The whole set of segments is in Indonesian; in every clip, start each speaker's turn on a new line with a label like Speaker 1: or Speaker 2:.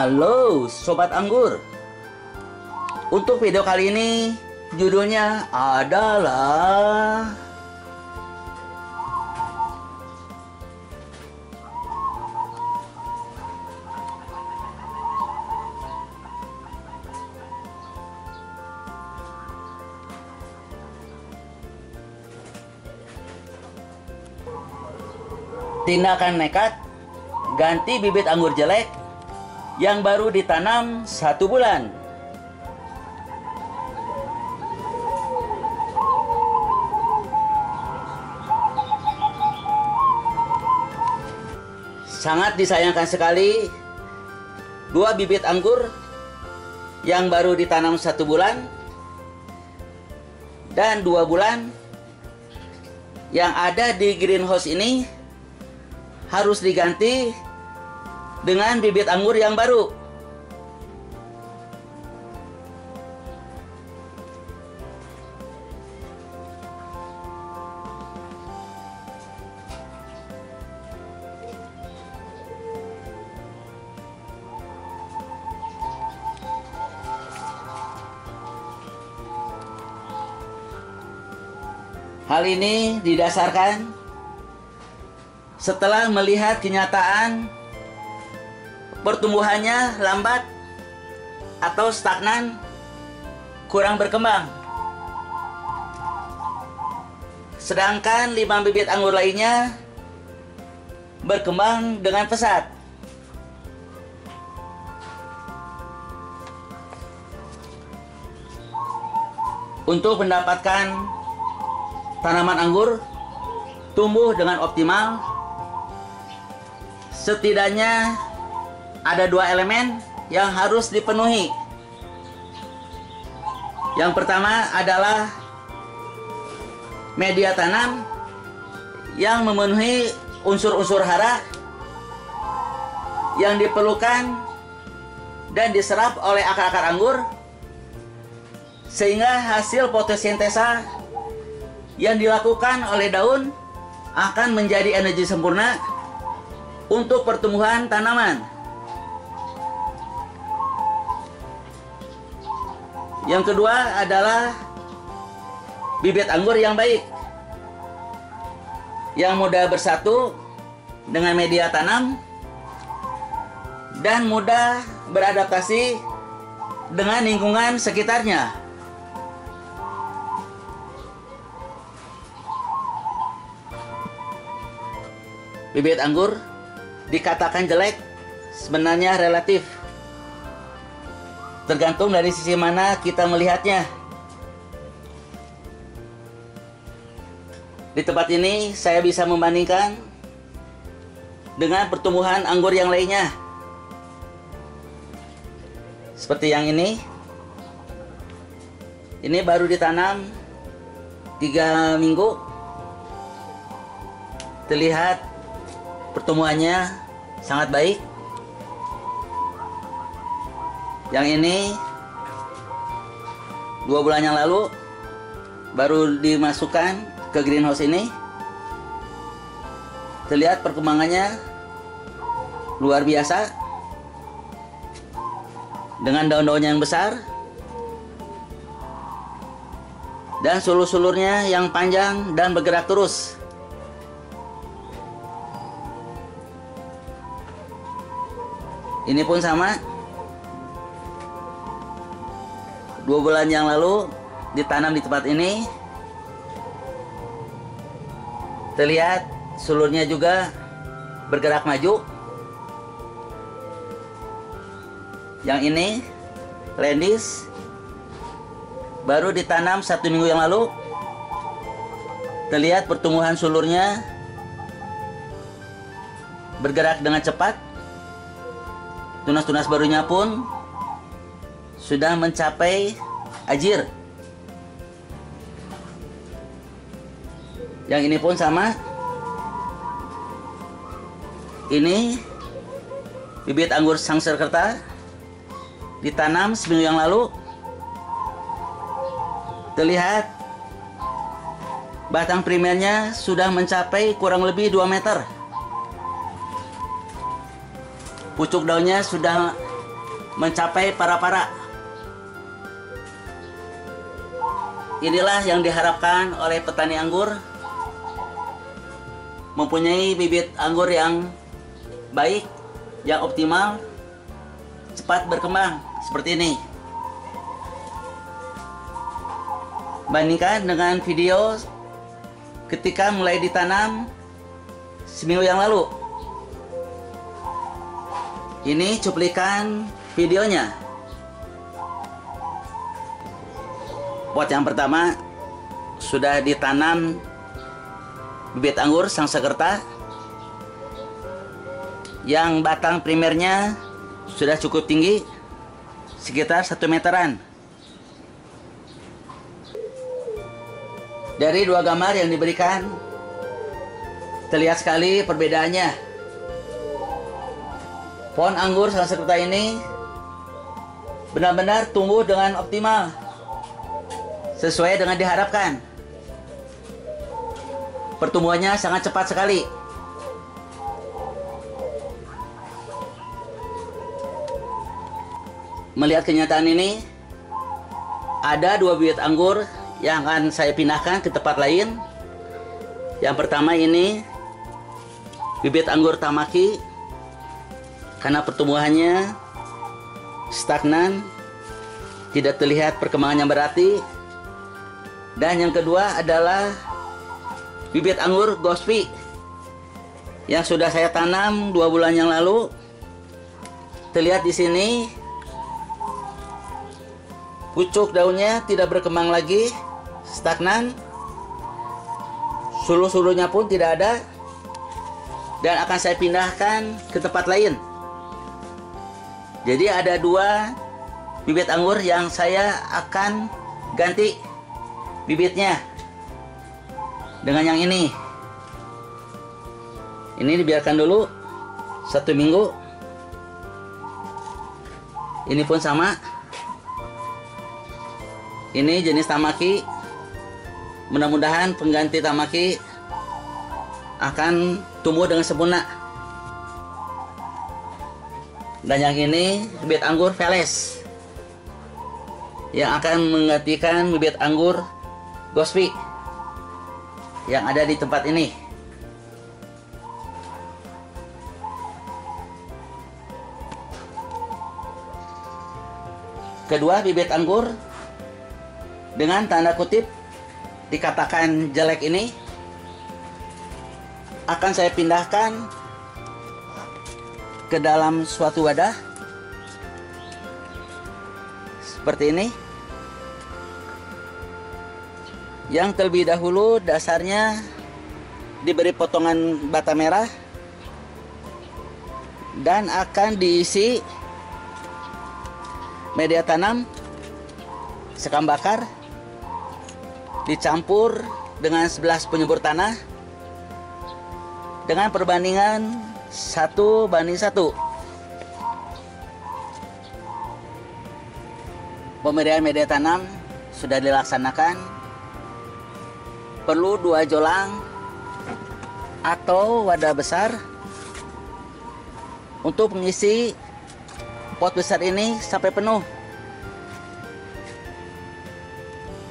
Speaker 1: Halo Sobat Anggur. Untuk video kali ini judulnya adalah tindakan nekat ganti bibit anggur jelek yang baru ditanam 1 bulan. Sangat disayangkan sekali, 2 bibit anggur yang baru ditanam 1 bulan dan 2 bulan yang ada di greenhouse ini harus diganti dengan bibit anggur yang baru. Hal ini didasarkan setelah melihat kenyataan pertumbuhannya lambat atau stagnan, kurang berkembang. Sedangkan 5 bibit anggur lainnya berkembang dengan pesat. Untuk mendapatkan tanaman anggur tumbuh dengan optimal, setidaknya ada 2 elemen yang harus dipenuhi. Yang pertama adalah media tanam yang memenuhi unsur-unsur hara yang diperlukan dan diserap oleh akar-akar anggur, sehingga hasil fotosintesa yang dilakukan oleh daun akan menjadi energi sempurna untuk pertumbuhan tanaman. Yang kedua adalah bibit anggur yang baik, yang mudah bersatu dengan media tanam dan mudah beradaptasi dengan lingkungan sekitarnya. Bibit anggur dikatakan jelek sebenarnya relatif, tergantung dari sisi mana kita melihatnya. Di tempat ini saya bisa membandingkan dengan pertumbuhan anggur yang lainnya. Seperti yang ini baru ditanam 3 minggu. Terlihat pertumbuhannya sangat baik. Yang ini 2 bulan yang lalu baru dimasukkan ke greenhouse ini. Terlihat perkembangannya luar biasa, dengan daun-daunnya yang besar dan sulur-sulurnya yang panjang dan bergerak terus. Ini pun sama, 2 bulan yang lalu ditanam di tempat ini. Terlihat sulurnya juga bergerak maju. Yang ini Landis baru ditanam 1 minggu yang lalu. Terlihat pertumbuhan sulurnya bergerak dengan cepat. Tunas-tunas barunya pun sudah mencapai ajir. Yang ini pun sama. Ini bibit anggur Sangsekerta ditanam seminggu yang lalu. Terlihat batang primernya sudah mencapai kurang lebih 2 meter. Pucuk daunnya sudah mencapai para-para. Inilah yang diharapkan oleh petani anggur, mempunyai bibit anggur yang baik, yang optimal, cepat berkembang seperti ini. Bandingkan dengan video ketika mulai ditanam seminggu yang lalu. Ini cuplikan videonya. Pot yang pertama sudah ditanam bibit anggur Sangsekerta yang batang primernya sudah cukup tinggi, sekitar 1 meteran. Dari dua gambar yang diberikan, terlihat sekali perbedaannya. Pohon anggur Sangsekerta ini benar-benar tumbuh dengan optimal, sesuai dengan diharapkan. Pertumbuhannya sangat cepat sekali. Melihat kenyataan ini, ada 2 bibit anggur yang akan saya pindahkan ke tempat lain. Yang pertama ini bibit anggur Tamaki, karena pertumbuhannya stagnan, tidak terlihat perkembangan yang berarti. Dan yang kedua adalah bibit anggur Gospi yang sudah saya tanam 2 bulan yang lalu. Terlihat di sini pucuk daunnya tidak berkembang lagi, stagnan, suluh-suluhnya pun tidak ada, dan akan saya pindahkan ke tempat lain. Jadi ada 2 bibit anggur yang saya akan ganti bibitnya dengan yang ini. Ini dibiarkan dulu 1 minggu. Ini pun sama. Ini jenis Tamaki. Mudah-mudahan pengganti Tamaki akan tumbuh dengan sempurna. Dan yang ini bibit anggur Veles yang akan menggantikan bibit anggur Gospi yang ada di tempat ini. Kedua bibit anggur dengan tanda kutip dikatakan jelek ini akan saya pindahkan ke dalam suatu wadah seperti ini, yang terlebih dahulu dasarnya diberi potongan bata merah dan akan diisi media tanam sekam bakar dicampur dengan 11 penyubur tanah dengan perbandingan 1:1. Pemberian media tanam sudah dilaksanakan. Perlu 2 jolang atau wadah besar untuk mengisi pot besar ini sampai penuh.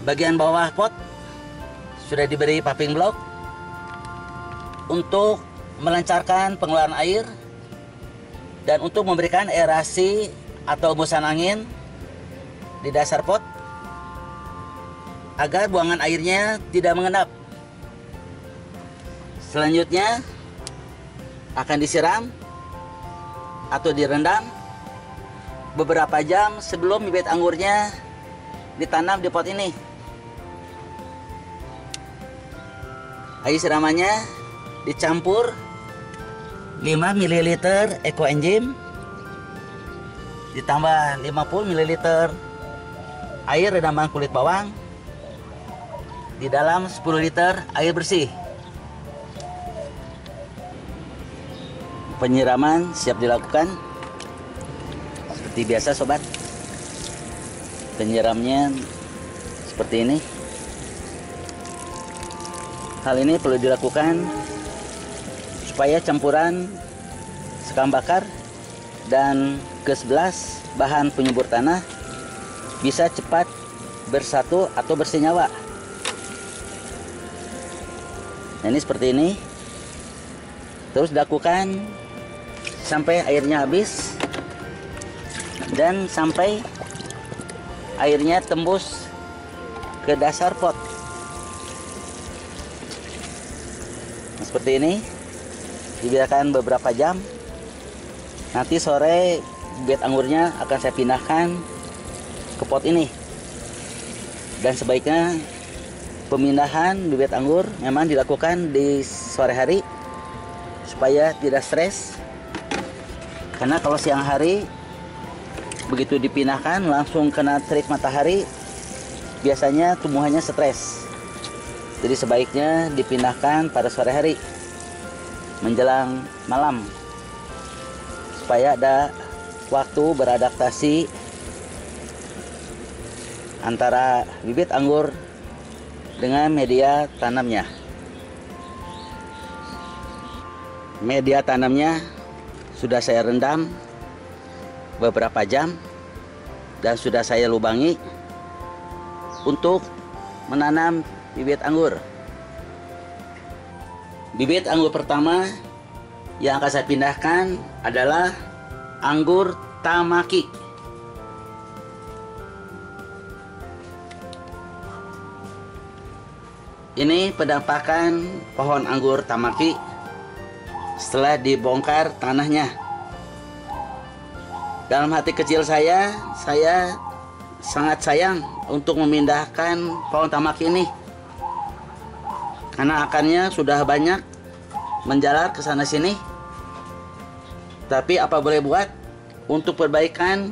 Speaker 1: Bagian bawah pot sudah diberi paving block untuk melancarkan pengeluaran air dan untuk memberikan aerasi atau hembusan angin di dasar pot agar buangan airnya tidak mengendap. Selanjutnya akan disiram atau direndam beberapa jam sebelum bibit anggurnya ditanam di pot ini. Air siramannya dicampur 5 ml ekoenzim ditambah 50 ml air redaman kulit bawang di dalam 10 liter air bersih. Penyiraman siap dilakukan seperti biasa sobat. Penyiramnya seperti ini. Hal ini perlu dilakukan supaya campuran sekam bakar dan ke-11 bahan penyubur tanah bisa cepat bersatu atau bersenyawa. Nah, ini seperti ini. Terus lakukan sampai airnya habis dan sampai airnya tembus ke dasar pot. Nah, seperti ini. Dibiarkan beberapa jam. Nanti sore bibit anggurnya akan saya pindahkan ke pot ini. Dan sebaiknya pemindahan bibit anggur memang dilakukan di sore hari supaya tidak stres. Karena kalau siang hari begitu dipindahkan langsung kena terik matahari, biasanya tumbuhannya stres. Jadi sebaiknya dipindahkan pada sore hari menjelang malam supaya ada waktu beradaptasi antara bibit anggur dengan media tanamnya. Media tanamnya sudah saya rendam beberapa jam dan sudah saya lubangi untuk menanam bibit anggur. Bibit anggur pertama yang akan saya pindahkan adalah anggur Tamaki. Ini penampakan pohon anggur Tamaki setelah dibongkar tanahnya. Dalam hati kecil saya sangat sayang untuk memindahkan pohon Tamaki ini. Karena akarnya sudah banyak menjalar ke sana sini. Tapi apa boleh buat, untuk perbaikan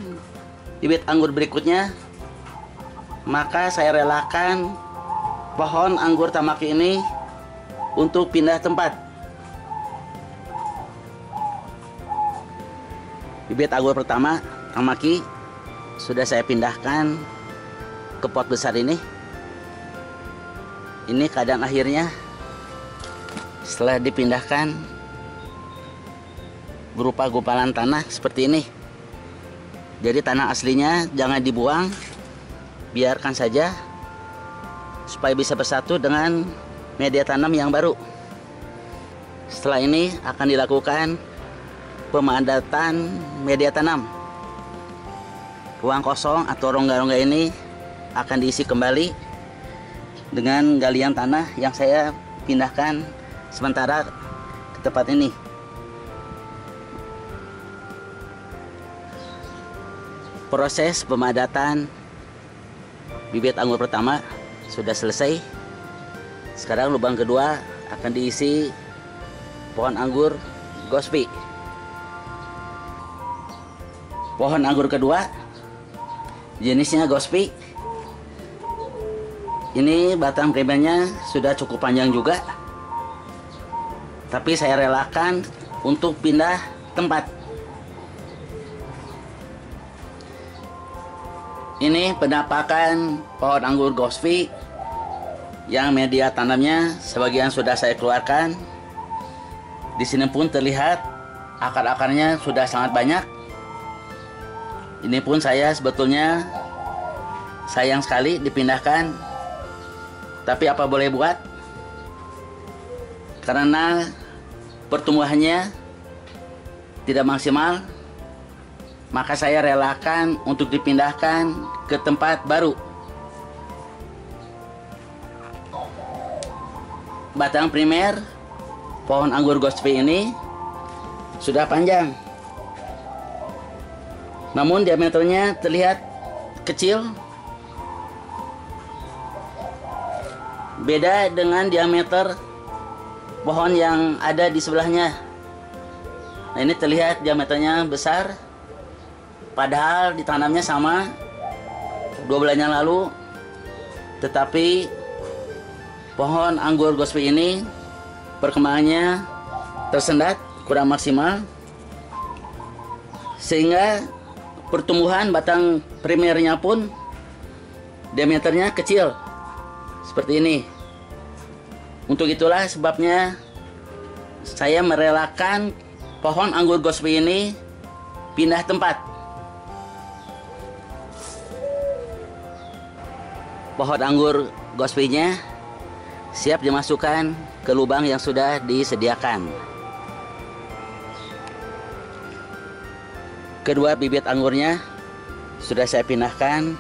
Speaker 1: bibit anggur berikutnya, maka saya relakan pohon anggur Tamaki ini untuk pindah tempat. Bibit anggur pertama Tamaki sudah saya pindahkan ke pot besar ini. Ini keadaan akhirnya setelah dipindahkan berupa gumpalan tanah seperti ini. Jadi tanah aslinya jangan dibuang, biarkan saja supaya bisa bersatu dengan media tanam yang baru. Setelah ini akan dilakukan pemadatan media tanam. Ruang kosong atau rongga-rongga ini akan diisi kembali dengan galian tanah yang saya pindahkan sementara ke tempat ini. Proses pemadatan bibit anggur pertama sudah selesai. Sekarang lubang kedua akan diisi pohon anggur Gospi. Pohon anggur kedua jenisnya Gospi. Ini batang primernya sudah cukup panjang juga, tapi saya relakan untuk pindah tempat. Ini penampakan pohon anggur Gospi yang media tanamnya sebagian sudah saya keluarkan. Di sini pun terlihat akar-akarnya sudah sangat banyak. Ini pun saya sebetulnya sayang sekali dipindahkan. Tapi apa boleh buat, karena pertumbuhannya tidak maksimal, maka saya relakan untuk dipindahkan ke tempat baru. Batang primer pohon anggur Gospi ini sudah panjang, namun diameternya terlihat kecil. Beda dengan diameter pohon yang ada di sebelahnya. Nah, ini terlihat diameternya besar, padahal ditanamnya sama 2 bulan yang lalu. Tetapi pohon anggur Gospi ini perkembangannya tersendat, kurang maksimal, sehingga pertumbuhan batang primernya pun diameternya kecil seperti ini. Untuk itulah sebabnya saya merelakan pohon anggur Gospi ini pindah tempat. Pohon anggur Goswi-nya siap dimasukkan ke lubang yang sudah disediakan. Kedua bibit anggurnya sudah saya pindahkan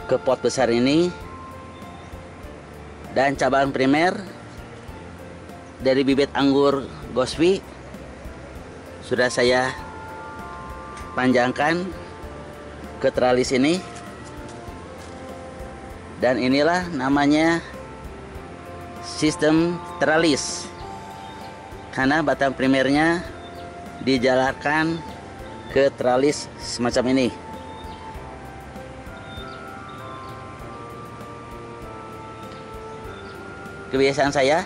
Speaker 1: ke pot besar ini, dan cabang primer dari bibit anggur Goswi sudah saya panjangkan ke tralis ini, dan inilah namanya sistem tralis karena batang primernya dijalarkan ke tralis semacam ini. Kebiasaan saya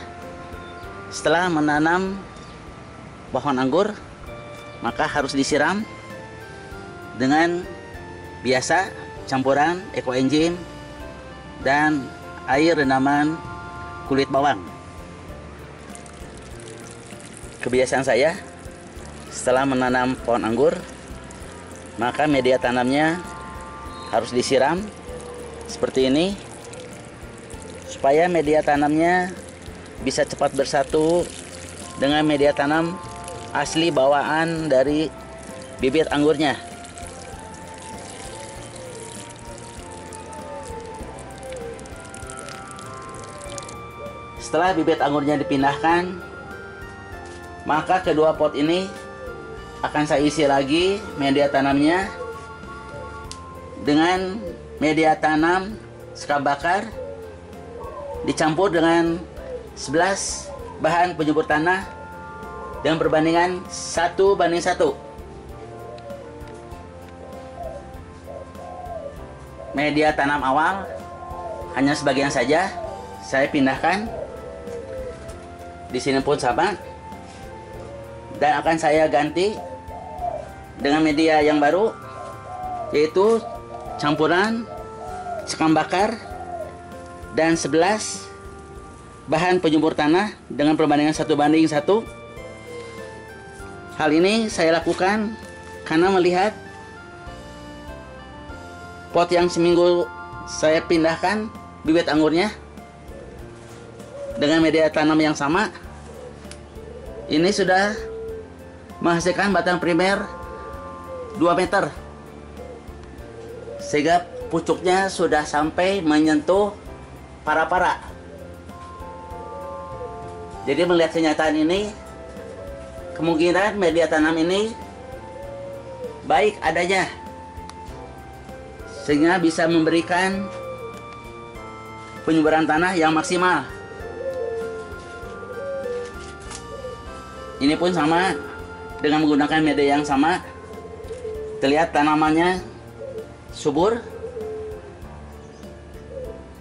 Speaker 1: setelah menanam pohon anggur maka harus disiram dengan biasa campuran ekoenzim dan air rendaman kulit bawang. Kebiasaan saya setelah menanam pohon anggur maka media tanamnya harus disiram seperti ini supaya media tanamnya bisa cepat bersatu dengan media tanam asli bawaan dari bibit anggurnya. Setelah bibit anggurnya dipindahkan, maka kedua pot ini akan saya isi lagi media tanamnya dengan media tanam sekam bakar dicampur dengan 11 bahan penyubur tanah dengan perbandingan 1:1. Media tanam awal hanya sebagian saja saya pindahkan. Di sini pun sama, dan akan saya ganti dengan media yang baru, yaitu campuran sekam bakar dan 11 bahan penyubur tanah dengan perbandingan 1:1. Hal ini saya lakukan karena melihat pot yang seminggu saya pindahkan bibit anggurnya dengan media tanam yang sama, ini sudah menghasilkan batang primer 2 meter, sehingga pucuknya sudah sampai menyentuh para-para. Jadi melihat kenyataan ini, kemungkinan media tanam ini baik adanya, sehingga bisa memberikan penyuburan tanah yang maksimal. Ini pun sama, dengan menggunakan media yang sama, terlihat tanamannya subur,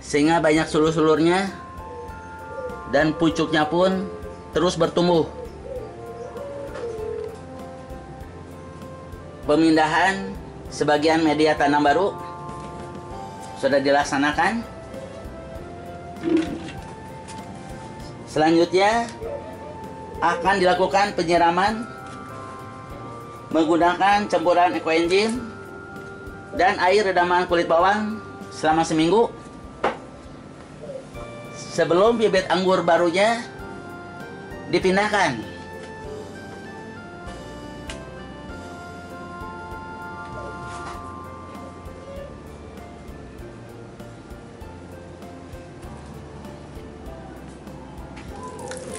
Speaker 1: sehingga banyak sulur-sulurnya, dan pucuknya pun terus bertumbuh. Pemindahan sebagian media tanam baru sudah dilaksanakan. Selanjutnya akan dilakukan penyiraman menggunakan campuran ekoenzim dan air rendaman kulit bawang selama seminggu sebelum bibit anggur barunya dipindahkan.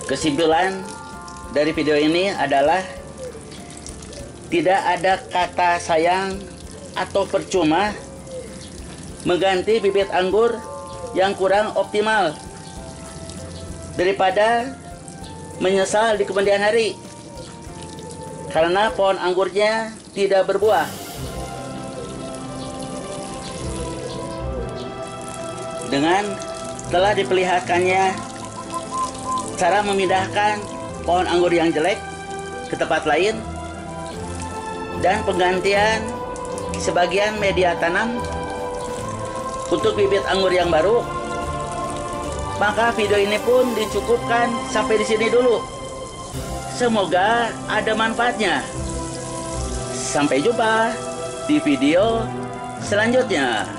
Speaker 1: Kesimpulan dari video ini adalah tidak ada kata sayang atau percuma mengganti bibit anggur yang kurang optimal daripada menyesal di kemudian hari karena pohon anggurnya tidak berbuah. Dengan telah diperlihatkannya cara memindahkan pohon anggur yang jelek ke tempat lain dan penggantian sebagian media tanam untuk bibit anggur yang baru, maka video ini pun dicukupkan sampai di sini dulu. Semoga ada manfaatnya. Sampai jumpa di video selanjutnya.